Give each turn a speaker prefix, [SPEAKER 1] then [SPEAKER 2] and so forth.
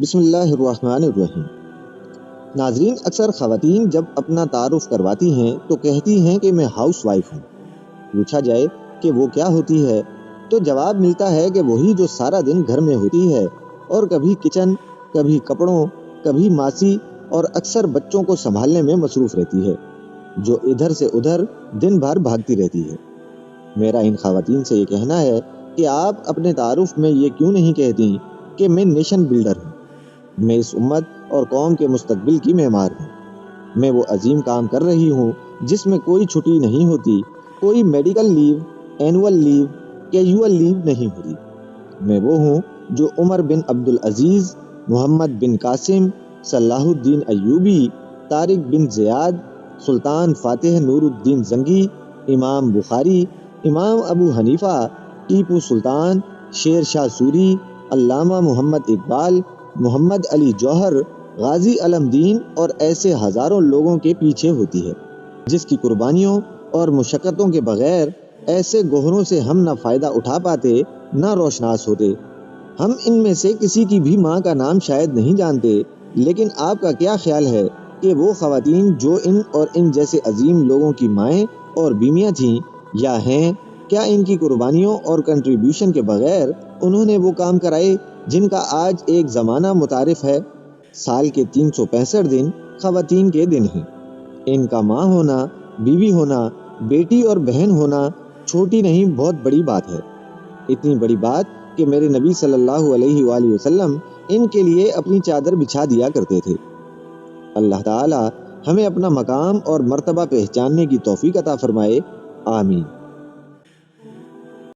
[SPEAKER 1] بسم اللہ الرحمن الرحیم۔ ناظرین، اکثر خواتین جب اپنا تعارف کرواتی ہیں تو کہتی ہیں کہ میں ہاؤس وائف ہوں۔ پوچھا جائے کہ وہ کیا ہوتی ہے تو جواب ملتا ہے کہ وہی جو سارا دن گھر میں ہوتی ہے اور کبھی کچن، کبھی کپڑوں، کبھی ماسی اور اکثر بچوں کو سنبھالنے میں مصروف رہتی ہے، جو ادھر سے ادھر دن بھر بھاگتی رہتی ہے۔ میرا ان خواتین سے یہ کہنا ہے کہ آپ اپنے تعارف میں یہ کیوں نہیں کہتی کہ میں نیشن بلڈر ہوں، میں اس امت اور قوم کے مستقبل کی معمار ہوں، میں وہ عظیم کام کر رہی ہوں جس میں کوئی چھٹی نہیں ہوتی، کوئی میڈیکل لیو، اینول لیو، کیجول لیو نہیں ہوتی۔ میں وہ ہوں جو عمر بن عبدالعزیز، محمد بن قاسم، صلاح الدین ایوبی، طارق بن زیاد، سلطان فاتح نور الدین زنگی، امام بخاری، امام ابو حنیفہ، ٹیپو سلطان، شیر شاہ سوری، علامہ محمد اقبال، محمد علی جوہر، غازی علم دین اور ایسے ہزاروں لوگوں کے پیچھے ہوتی ہے جس کی قربانیوں اور مشقتوں کے بغیر ایسے گوہروں سے ہم نہ فائدہ اٹھا پاتے نہ روشناس ہوتے۔ ہم ان میں سے کسی کی بھی ماں کا نام شاید نہیں جانتے، لیکن آپ کا کیا خیال ہے کہ وہ خواتین جو ان اور ان جیسے عظیم لوگوں کی مائیں اور بیویاں تھیں یا ہیں، کیا ان کی قربانیوں اور کنٹریبیوشن کے بغیر انہوں نے وہ کام کرائے جن کا آج ایک زمانہ متعارف ہے؟ سال کے 365 دن خواتین کے دن ہیں۔ ان کا ماں ہونا، بیوی ہونا، بیٹی اور بہن ہونا چھوٹی نہیں، بہت بڑی بات ہے۔ اتنی بڑی بات کہ میرے نبی صلی اللہ علیہ وآلہ وسلم ان کے لیے اپنی چادر بچھا دیا کرتے تھے۔ اللہ تعالی ہمیں اپنا مقام اور مرتبہ پہچاننے کی توفیق عطا فرمائے، آمین۔